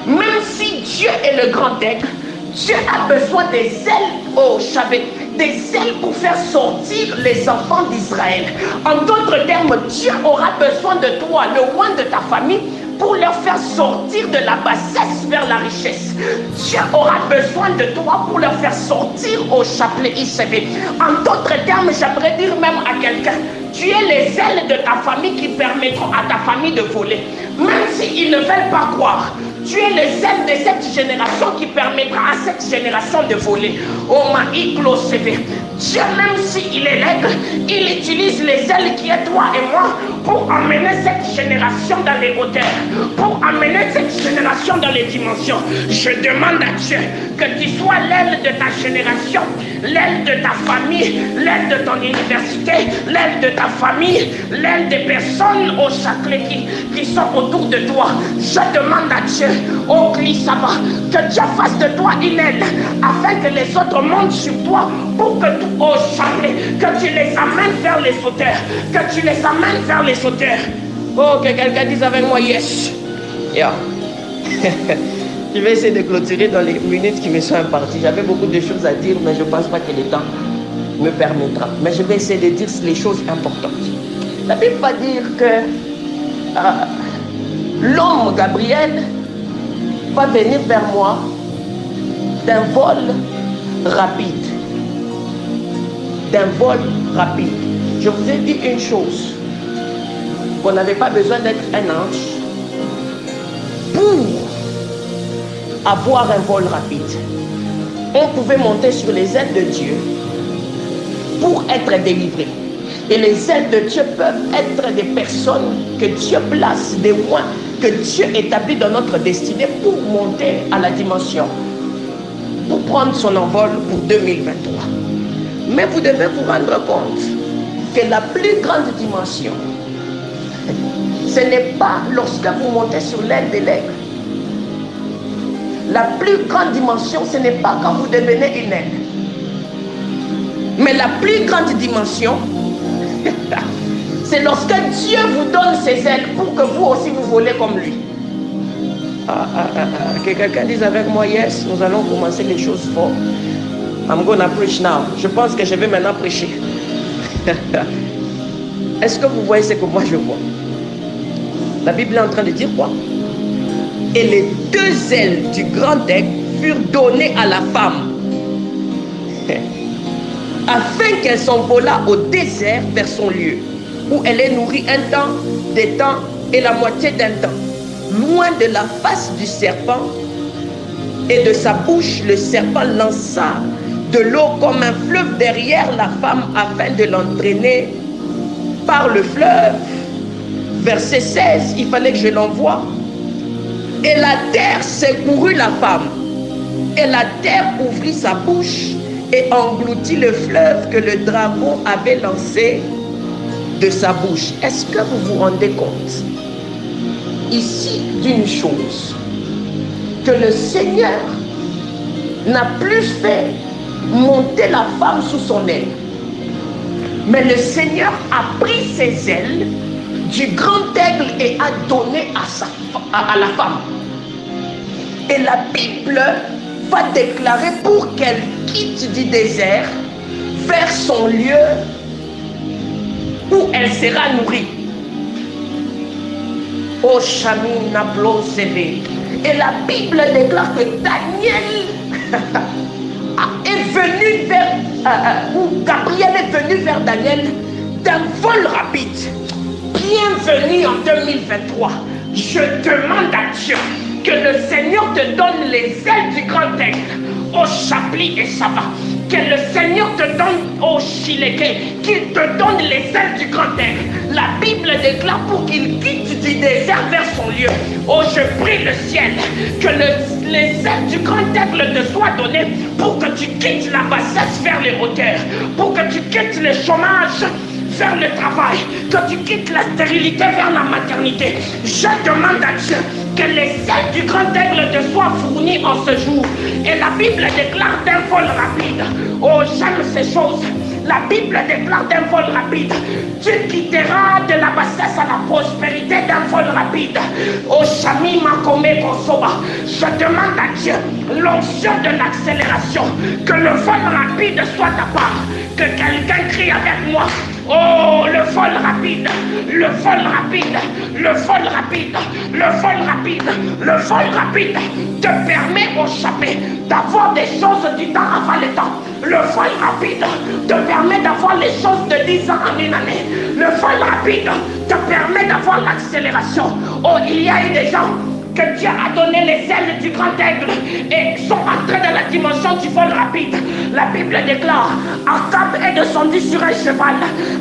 même si Dieu est le grand aigle, Dieu a besoin des ailes, des ailes pour faire sortir les enfants d'Israël. En d'autres termes, Dieu aura besoin de toi, le roi de ta famille, pour leur faire sortir de la bassesse vers la richesse. Dieu aura besoin de toi pour leur faire sortir au chapelet ICV. En d'autres termes, j'aimerais dire même à quelqu'un, tu es les ailes de ta famille qui permettront à ta famille de voler. Même s'ils ne veulent pas croire, tu es les ailes de cette génération qui permettra à cette génération de voler. Oh ma CV. Dieu, même s'il est l'aigle, il utilise les ailes qui est toi et moi pour emmener cette génération dans les hauteurs, pour emmener cette génération dans les dimensions. Je demande à Dieu que tu sois l'aile de ta génération, l'aile de ta famille, l'aile de ton université, l'aile de ta famille, l'aile des personnes au sacré qui sont autour de toi. Je demande à Dieu, oh Christ-Saba, que Dieu fasse de toi une aile, afin que les autres montent sur toi, pour que tout au sacré, que tu les amènes vers les hauteurs, que tu les amènes vers les hauteurs. Oh, que quelqu'un dise avec moi yes. Yeah. Je vais essayer de clôturer dans les minutes qui me sont imparties. J'avais beaucoup de choses à dire, mais je ne pense pas que le temps me permettra. Mais je vais essayer de dire les choses importantes. La Bible va dire que l'homme Gabriel va venir vers moi d'un vol rapide. D'un vol rapide. Je vous ai dit une chose. on n'avait pas besoin d'être un ange pour avoir un vol rapide. On pouvait monter sur les ailes de Dieu pour être délivré. Et les ailes de Dieu peuvent être des personnes que Dieu place, des mois que Dieu établit dans notre destinée pour monter à la dimension, pour prendre son envol pour 2023. Mais vous devez vous rendre compte que la plus grande dimension, ce n'est pas lorsque vous montez sur l'aile de l'aigle. La plus grande dimension, ce n'est pas quand vous devenez une aigle. Mais la plus grande dimension, c'est lorsque Dieu vous donne ses ailes pour que vous aussi vous volez comme lui. Que quelqu'un dise avec moi, yes, nous allons commencer les choses fortes. I'm gonna preach now. Je pense que je vais maintenant prêcher. Est-ce que vous voyez ce que moi je vois? La Bible est en train de dire quoi? Et les deux ailes du grand aigle furent données à la femme, afin qu'elle s'envolât au désert vers son lieu, où elle est nourrie un temps, des temps et la moitié d'un temps, loin de la face du serpent, et de sa bouche le serpent lança de l'eau comme un fleuve derrière la femme afin de l'entraîner par le fleuve. Verset 16, il fallait que je l'envoie. Et la terre secourut la femme, et la terre ouvrit sa bouche et engloutit le fleuve que le dragon avait lancé de sa bouche. Est-ce que vous vous rendez compte ici d'une chose, que le Seigneur n'a plus fait monter la femme sous son aile, mais le Seigneur a pris ses ailes du grand aigle et a donné à la femme. Et la Bible va déclarer pour qu'elle quitte du désert vers son lieu où elle sera nourrie. Oh Chami Nablo CV. Et la Bible déclare que Daniel est venu vers, ou Gabriel est venu vers Daniel d'un vol rapide. Bienvenue en 2023. Je demande à Dieu que le Seigneur te donne les ailes du grand aigle, au Chapli et Saba. Que le Seigneur te donne au Chileke, qu'il te donne les ailes du grand aigle. La Bible déclare pour qu'il quitte du désert vers son lieu. Oh, je prie le ciel que les ailes du grand aigle te soient données pour que tu quittes la bassesse vers les hauteurs, pour que tu quittes le chômage vers le travail, que tu quittes la stérilité vers la maternité. Je demande à Dieu que les ailes du grand aigle te soient fournies en ce jour. Et la Bible déclare d'un vol rapide. Oh, j'aime ces choses. La Bible déclare d'un vol rapide. Tu quitteras de la bassesse à la prospérité d'un vol rapide. Oh, Shami Makome Kosoba. Je demande à Dieu l'onction de l'accélération. Que le vol rapide soit ta part. Que quelqu'un crie avec moi. Oh, le vol rapide, le vol rapide, le vol rapide, le vol rapide, le vol rapide te permet au chapeau d'avoir des choses du temps avant le temps. Le vol rapide te permet d'avoir les choses de 10 ans en une année. Le vol rapide te permet d'avoir l'accélération. Oh, il y a eu des gens que Dieu a donné les ailes du grand aigle et sont entrés dans la dimension du vol rapide. La Bible déclare, Akab est descendu sur un cheval,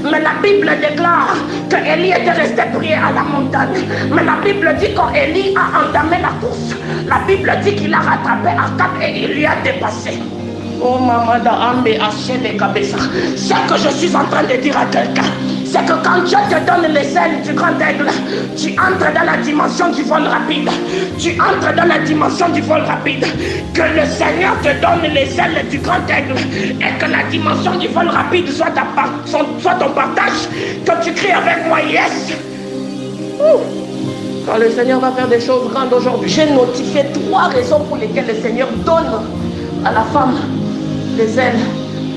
mais la Bible déclare que Élie était resté prier à la montagne. Mais la Bible dit quand Élie a entamé la course, la Bible dit qu'il a rattrapé Akab et il lui a dépassé. Oh maman d'Ambe Haché de Kabessa. Ce que je suis en train de dire à quelqu'un, c'est que quand Dieu te donne les ailes du grand aigle, tu entres dans la dimension du vol rapide. Tu entres dans la dimension du vol rapide. Que le Seigneur te donne les ailes du grand aigle et que la dimension du vol rapide soit ton partage. Que tu cries avec moi, yes. Quand le Seigneur va faire des choses grandes aujourd'hui, j'ai notifié 3 raisons pour lesquelles le Seigneur donne à la femme les ailes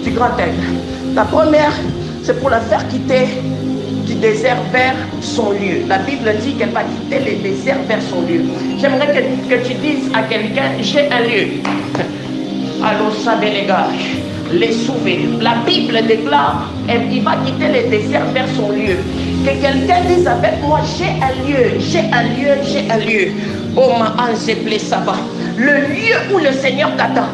du grand aigle. La première, c'est pour la faire quitter du désert vers son lieu. La Bible dit qu'elle va quitter le désert vers son lieu. J'aimerais que tu dises à quelqu'un, j'ai un lieu. Allô, savez les gars, les souvenirs. La Bible déclare, il va quitter le désert vers son lieu. Que quelqu'un dise avec moi, j'ai un lieu, j'ai un lieu, j'ai un lieu. Oh ma ange Blessaba. Le lieu où le Seigneur t'attend.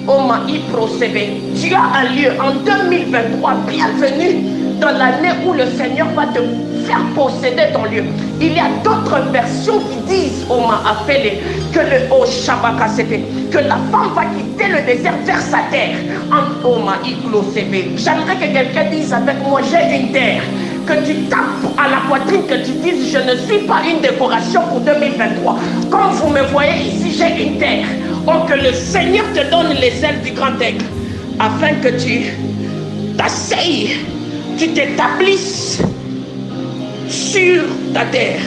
Oh ma procédé. Tu as un lieu en 2023. Bienvenue dans l'année où le Seigneur va te faire posséder ton lieu. Il y a d'autres versions qui disent, oh ma appelé, que le oh Shabakasete, que la femme va quitter le désert vers sa terre. En oh ma j'aimerais que quelqu'un dise avec moi, j'ai une terre. Que tu tapes à la poitrine, que tu dises, je ne suis pas une décoration pour 2023. Comme vous me voyez ici, j'ai une terre. Oh, que le Seigneur te donne les ailes du grand aigle, afin que tu t'asseyes, tu t'établisses sur ta terre,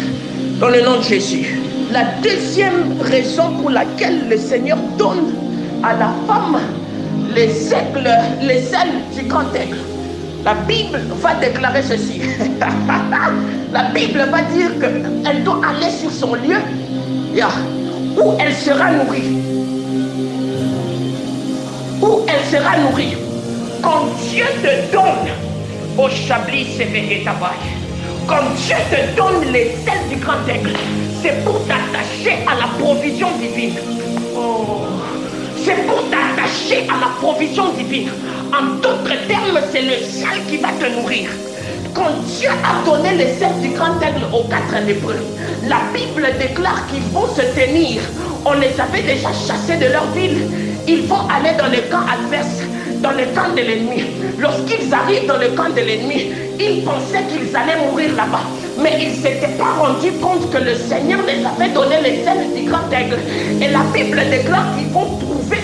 dans le nom de Jésus. La deuxième raison pour laquelle le Seigneur donne à la femme les ailes du grand aigle, la Bible va déclarer ceci. La Bible va dire qu'elle doit aller sur son lieu, où elle sera nourrie. Où elle sera nourrie. Quand Dieu te donne, au Chablis Sévérétabaï, quand Dieu te donne les ailes du grand aigle, c'est pour t'attacher à la provision divine. Oh. C'est pour t'attacher à la provision divine. En d'autres termes, c'est le ciel qui va te nourrir. Quand Dieu a donné les ailes du grand aigle aux 4 lépreux, la Bible déclare qu'ils vont se tenir. On les avait déjà chassés de leur ville. Ils vont aller dans le camp adverse, dans le camp de l'ennemi. Lorsqu'ils arrivent dans le camp de l'ennemi, ils pensaient qu'ils allaient mourir là-bas. Mais ils ne s'étaient pas rendus compte que le Seigneur les avait donné les ailes du grand aigle. Et la Bible déclare qu'ils vont trouver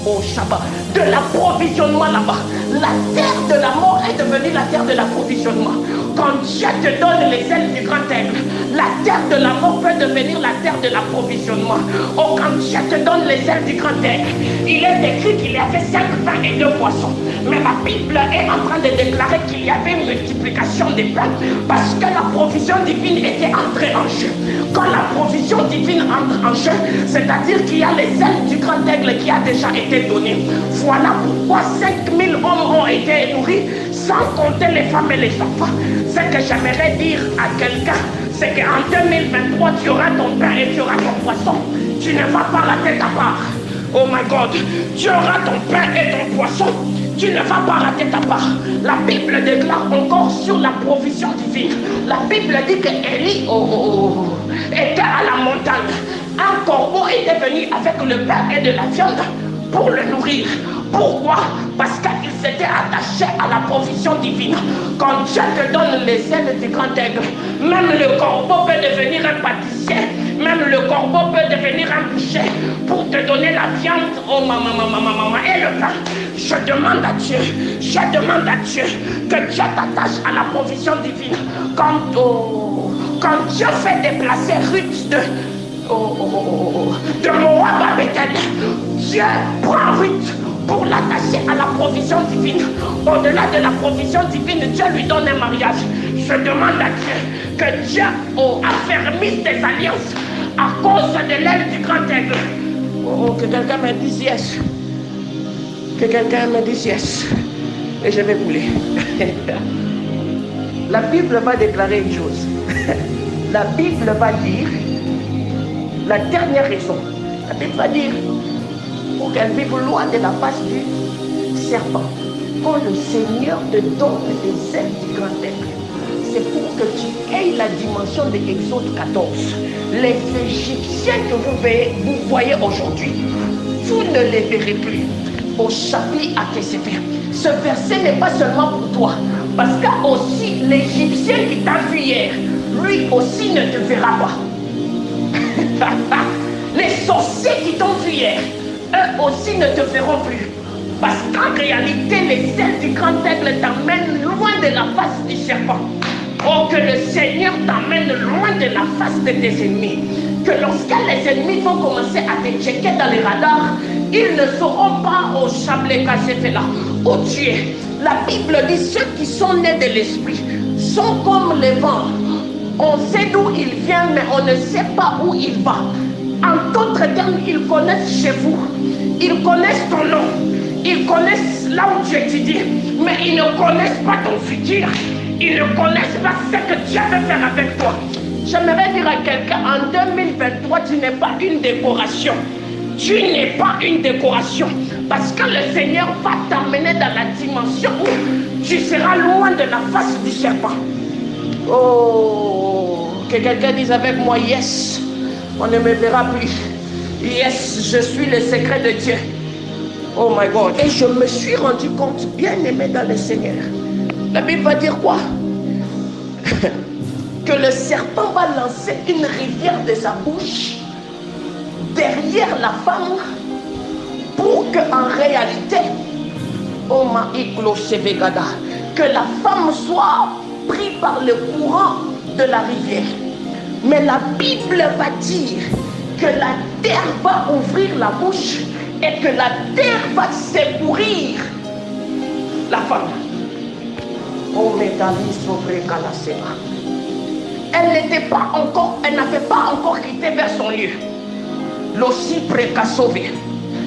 au Shabbat de l'approvisionnement là-bas. La terre de la mort est devenue la terre de l'approvisionnement. Quand Dieu te donne les ailes du grand aigle, la terre de la mort peut devenir la terre de l'approvisionnement. Oh, quand Dieu te donne les ailes du grand aigle, il est écrit qu'il y avait 5 pains et 2 poissons. Mais la Bible est en train de déclarer qu'il y avait une multiplication des pains parce que la provision divine était entrée en jeu. Quand la provision divine entre en jeu, c'est-à-dire qu'il y a les ailes du grand aigle qui a déjà été donné. Voilà pourquoi 5000 hommes ont été nourris, sans compter les femmes et les enfants. Ce que j'aimerais dire à quelqu'un, c'est qu'en 2023, tu auras ton pain et tu auras ton poisson. Tu ne vas pas rater ta part. Oh my God, tu auras ton pain et ton poisson. Tu ne vas pas rater ta part. La Bible déclare encore sur la provision divine. La Bible dit que Élie était à la montagne. Un corbeau était venu avec le pain et de la viande pour le nourrir. Pourquoi? Parce qu'il s'était attaché à la provision divine. Quand Dieu te donne les ailes du grand aigle, même le corbeau peut devenir un pâtissier. Même le corbeau peut devenir un boucher pour te donner la viande, oh maman, et le pain. Je demande à Dieu que Dieu t'attache à la provision divine. Quand Dieu fait déplacer Ruth de Moab à Bethel, Dieu prend Ruth pour l'attacher à la provision divine. Au-delà de la provision divine, Dieu lui donne un mariage. Je demande à Dieu que Dieu affermisse des alliances à cause de l'aile du grand aigle. Que quelqu'un me dise yes. Que quelqu'un me dise yes. Et je vais bouler. La Bible va déclarer une chose. La Bible va dire la dernière raison. La Bible va dire pour qu'elle vive loin de la face du serpent. Quand le Seigneur te donne les ailes du grand aigle, c'est pour que tu aies la dimension de Exode 14. Les Égyptiens que vous voyez aujourd'hui, vous ne les verrez plus. Au chapitre à Késéper. Ce verset n'est pas seulement pour toi. Parce que aussi l'Égyptien qui t'a vu hier, lui aussi ne te verra pas. Les sorciers qui t'ont vu hier, eux aussi ne te verront plus. Parce qu'en réalité, les ailes du grand aigle t'amènent loin de la face du serpent. Oh, que le Seigneur t'amène loin de la face de tes ennemis. Que lorsque les ennemis vont commencer à te checker dans les radars, ils ne sauront pas au chapelet caché fait là où tu es. La Bible dit ceux qui sont nés de l'esprit sont comme les vents. On sait d'où il vient, mais on ne sait pas où il va. En d'autres termes, ils connaissent chez vous. Ils connaissent ton nom. Ils connaissent là où tu étudies. Mais ils ne connaissent pas ton futur. Ils ne connaissent pas ce que Dieu veut faire avec toi. J'aimerais dire à quelqu'un, en 2023, tu n'es pas une décoration. Tu n'es pas une décoration. Parce que le Seigneur va t'amener dans la dimension où tu seras loin de la face du serpent. Oh, que quelqu'un dise avec moi, yes, on ne me verra plus. Yes, je suis le secret de Dieu. Oh my God. Et je me suis rendu compte, bien aimé dans le Seigneur. La Bible va dire quoi? Que le serpent va lancer une rivière de sa bouche derrière la femme pour qu'en réalité, oh maïklo sevegada, que la femme soit prise par le courant de la rivière. Mais la Bible va dire que la terre va ouvrir la bouche et que la terre va secourir la femme. Oh, elle n'avait pas encore quitté vers son lieu. L'aussi précassové.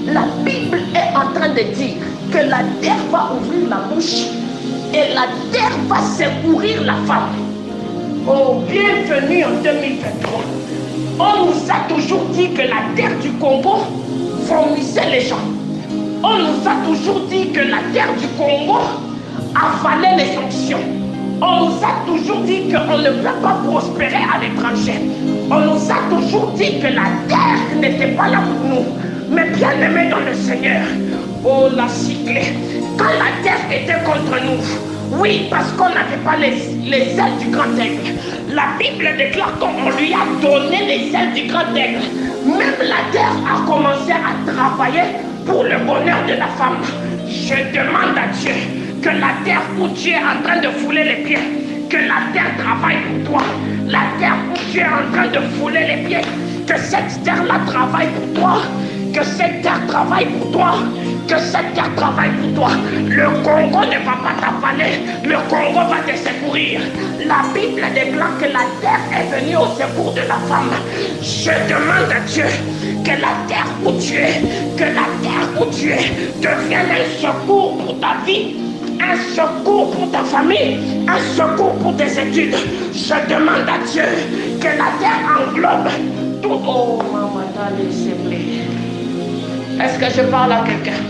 La Bible est en train de dire que la terre va ouvrir la bouche et la terre va secourir la femme. Oh, bienvenue en 2023. On nous a toujours dit que la terre du Congo vomissait les gens. On nous a toujours dit que la terre du Congo avalait les sanctions. On nous a toujours dit qu'on ne peut pas prospérer à l'étranger. On nous a toujours dit que la terre n'était pas là pour nous. Mais bien aimé dans le Seigneur, oh la cyclée, quand la terre était contre nous, oui, parce qu'on n'avait pas les ailes du grand aigle. La Bible déclare qu'on lui a donné les ailes du grand aigle. Même la terre a commencé à travailler pour le bonheur de la femme. Je demande à Dieu que la terre où tu es en train de fouler les pieds, que la terre travaille pour toi. La terre où tu es en train de fouler les pieds, que cette terre-là travaille pour toi. Que cette terre travaille pour toi. Que cette terre travaille pour toi. Le Congo ne va pas t'avaler. Le Congo va te secourir. La Bible déclare que la terre est venue au secours de la femme. Je demande à Dieu que la terre où tu es, devienne un secours pour ta vie, un secours pour ta famille, un secours pour tes études. Je demande à Dieu que la terre englobe tout. Oh, maman, s'il vous plaît. Est-ce que je parle à quelqu'un?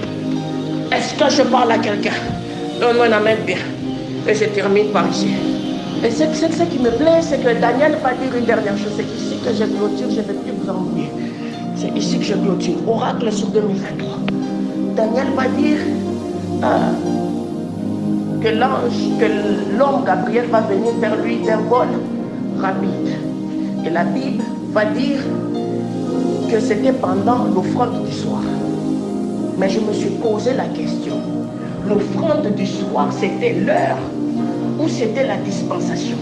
Est-ce que je parle à quelqu'un? Donne-moi un amen bien. Et je termine par ici. Et ce qui me plaît, c'est que Daniel va dire une dernière chose. C'est ici que je clôture, je ne vais plus vous embrouiller. C'est ici que je clôture. Oracle sur 2023. Daniel va dire que l'homme Gabriel va venir vers lui d'un vol rapide. Et la Bible va dire que c'était pendant l'offrande du soir. Mais je me suis posé la question. L'offrande du soir, c'était l'heure ou c'était la dispensation?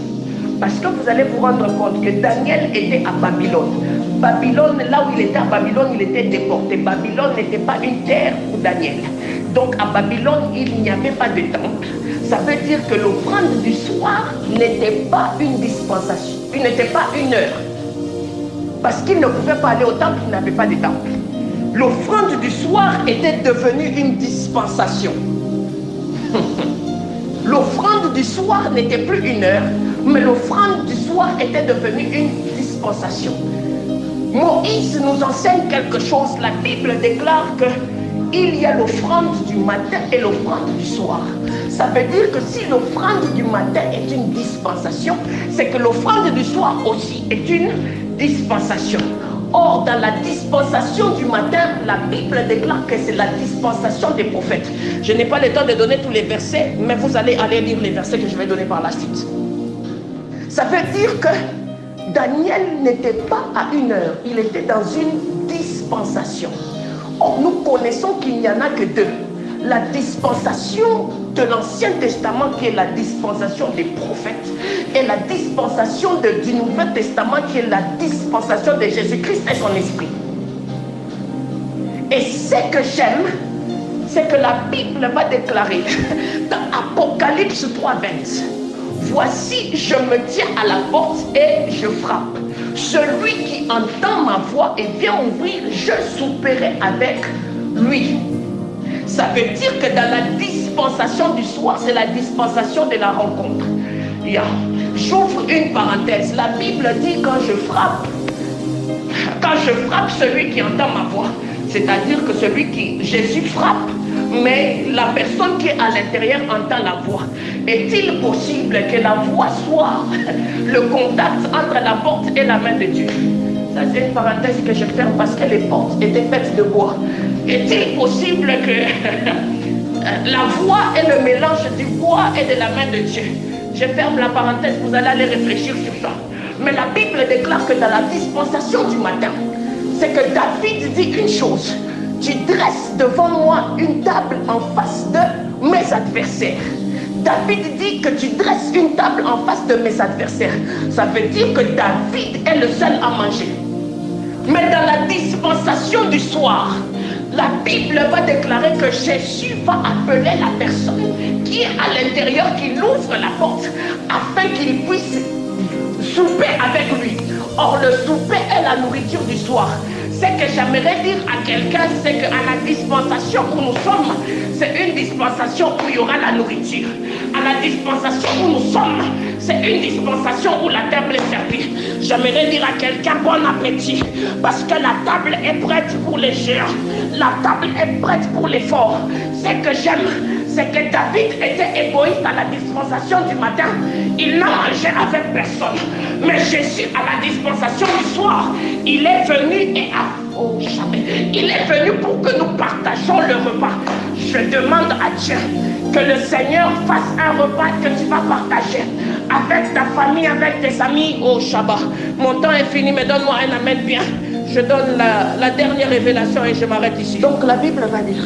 Parce que vous allez vous rendre compte que Daniel était à Babylone. Babylone, là où il était à Babylone, il était déporté. Babylone n'était pas une terre pour Daniel. Donc à Babylone, il n'y avait pas de temple. Ça veut dire que l'offrande du soir n'était pas une dispensation. Il n'était pas une heure. Parce qu'il ne pouvait pas aller au temple, il n'avait pas de temple. L'offrande du soir était devenue une dispensation. L'offrande du soir n'était plus une heure, mais l'offrande du soir était devenue une dispensation. Moïse nous enseigne quelque chose. La Bible déclare qu'il y a l'offrande du matin et l'offrande du soir. Ça veut dire que si l'offrande du matin est une dispensation, c'est que l'offrande du soir aussi est une dispensation. Or, dans la dispensation du matin, la Bible déclare que c'est la dispensation des prophètes. Je n'ai pas le temps de donner tous les versets, mais vous allez aller lire les versets que je vais donner par la suite. Ça veut dire que Daniel n'était pas à une heure, il était dans une dispensation. Or, nous connaissons qu'il n'y en a que deux. La dispensation de l'Ancien Testament, qui est la dispensation des prophètes, et la dispensation du Nouveau Testament, qui est la dispensation de Jésus-Christ et son esprit. Et ce que j'aime, c'est que la Bible va déclarer dans Apocalypse 3:20, voici, je me tiens à la porte et je frappe. Celui qui entend ma voix et vient ouvrir, je souperai avec lui. Ça veut dire que dans la dispensation du soir, c'est la dispensation de la rencontre. J'ouvre une parenthèse. La Bible dit quand je frappe celui qui entend ma voix, c'est-à-dire que celui qui Jésus frappe, mais la personne qui est à l'intérieur entend la voix. Est-il possible que la voix soit le contact entre la porte et la main de Dieu? Ça, c'est une parenthèse que je ferme parce que les portes étaient faites de bois. Est-il possible que la voix est le mélange du bois et de la main de Dieu? Je ferme la parenthèse, vous allez aller réfléchir sur ça. Mais la Bible déclare que dans la dispensation du matin, c'est que David dit une chose: tu dresses devant moi une table en face de mes adversaires. David dit que tu dresses une table en face de mes adversaires. Ça veut dire que David est le seul à manger. Mais dans la dispensation du soir, la Bible va déclarer que Jésus va appeler la personne qui est à l'intérieur, qu'il ouvre la porte afin qu'il puisse souper avec lui. Or, le souper est la nourriture du soir. Ce que j'aimerais dire à quelqu'un, c'est qu'à la dispensation où nous sommes, c'est une dispensation où il y aura la nourriture. À la dispensation où nous sommes, c'est une dispensation où la table est servie. J'aimerais dire à quelqu'un bon appétit, parce que la table est prête pour les géants. La table est prête pour les forts. Ce que j'aime, c'est que David était égoïste à la dispensation du matin. Il n'a mangé avec personne. Mais Jésus, à la dispensation du soir, il est venu et il est venu pour que nous partagions le repas. Je demande à Dieu que le Seigneur fasse un repas que tu vas partager avec ta famille, avec tes amis au Shabbat. Mon temps est fini, mais donne-moi un amen bien. Je donne la dernière révélation et je m'arrête ici. Donc la Bible va dire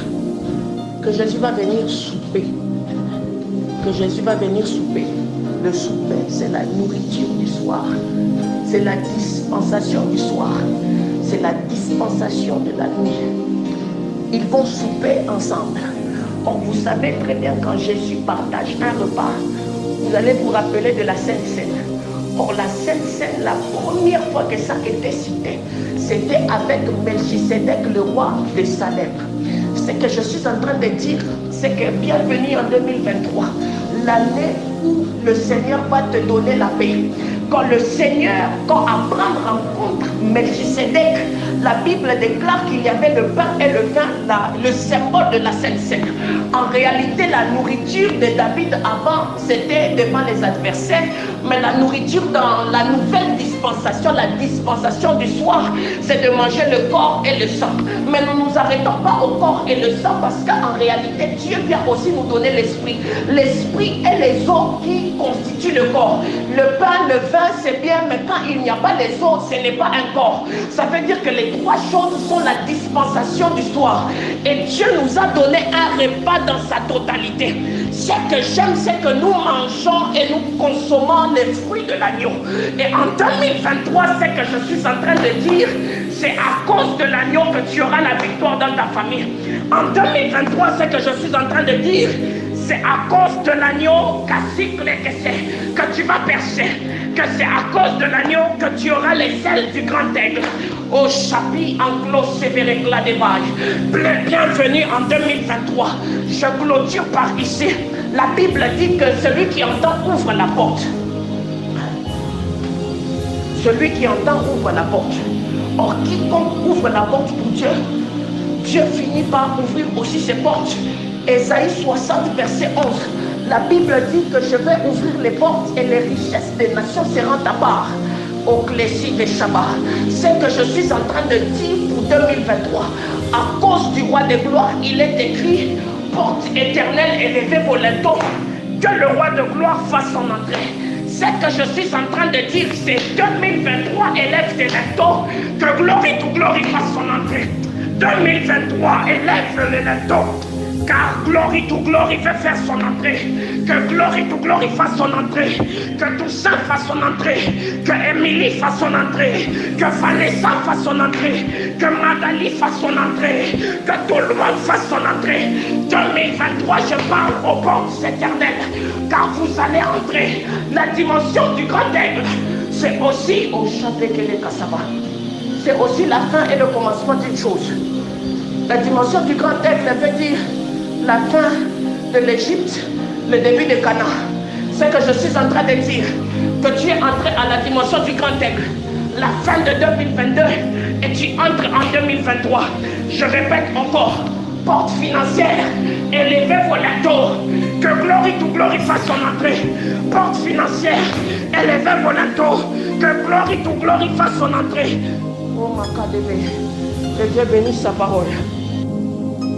que Jésus va venir souper. Que Jésus va venir souper. Le souper, c'est la nourriture du soir. C'est la dispensation du soir. C'est la dispensation de la nuit. Ils vont souper ensemble. Or, vous savez très bien, quand Jésus partage un repas, vous allez vous rappeler de la Sainte Seine. Or, la Sainte Seine, la première fois que ça a été cité, c'était avec Melchisédek, le roi de Salem. Ce que je suis en train de dire, c'est que bienvenue en 2023, l'année où le Seigneur va te donner la paix. Quand Abraham rencontre Melchisédek, la Bible déclare qu'il y avait le pain et le vin, le symbole de la Sainte Seine. En réalité, la nourriture de David avant, c'était devant les adversaires, mais la nourriture dans la nouvelle dispensation, la dispensation du soir, c'est de manger le corps et le sang. Mais nous ne nous arrêtons pas au corps et le sang, parce qu'en réalité, Dieu vient aussi nous donner l'esprit. L'esprit et les os qui constituent le corps. Le pain, le vin, c'est bien, mais quand il n'y a pas les os, ce n'est pas un corps. Ça veut dire que les trois choses sont la dispensation du soir. Et Dieu nous a donné un repas dans sa totalité. Ce que j'aime, c'est que nous mangeons et nous consommons les fruits de l'agneau. Et en 2023, ce que je suis en train de dire, c'est à cause de l'agneau que tu auras la victoire dans ta famille. En 2023, ce que je suis en train de dire, c'est à cause de l'agneau que tu vas percer. Que c'est à cause de l'agneau que tu auras les ailes du grand aigle. Au chapitre anglo sévère bienvenue en 2023. Je clôture par ici. La Bible dit que celui qui entend ouvre la porte. Celui qui entend ouvre la porte. Or, quiconque ouvre la porte pour Dieu, Dieu finit par ouvrir aussi ses portes. Ésaïe 60, verset 11. La Bible dit que je vais ouvrir les portes et les richesses des nations seront à part. Au Clécy de Shabbat. C'est que je suis en train de dire pour 2023. À cause du roi de gloire, il est écrit: porte éternelle, élevez vos linteaux, que le roi de gloire fasse son entrée. Ce que je suis en train de dire, c'est 2023, élève tes linteaux, que Glory to Glory fasse son entrée. 2023, élève les linteaux, car Glory to Glory veut faire son entrée. Que Glory to Glory fasse son entrée. Que Toussaint fasse son entrée. Que Émilie fasse son entrée. Que Vanessa fasse son entrée. Que Magali fasse son entrée. Que tout le monde fasse son entrée. 2023, je parle aux portes éternelles, car vous allez entrer. La dimension du grand aigle, c'est aussi au chapitre de Kassaba. C'est aussi la fin et le commencement d'une chose. La dimension du grand aigle veut dire la fin de l'Égypte, le début de Canaan. Ce que je suis en train de dire, que tu es entré à la dimension du grand aigle, la fin de 2022, et tu entres en 2023. Je répète encore, porte financière, élevez vos latos, que Glory to Glory fasse son entrée. Porte financière, élevez vos latos, que Glory to Glory fasse son entrée. Oh ma KDB, que Dieu bénisse sa parole.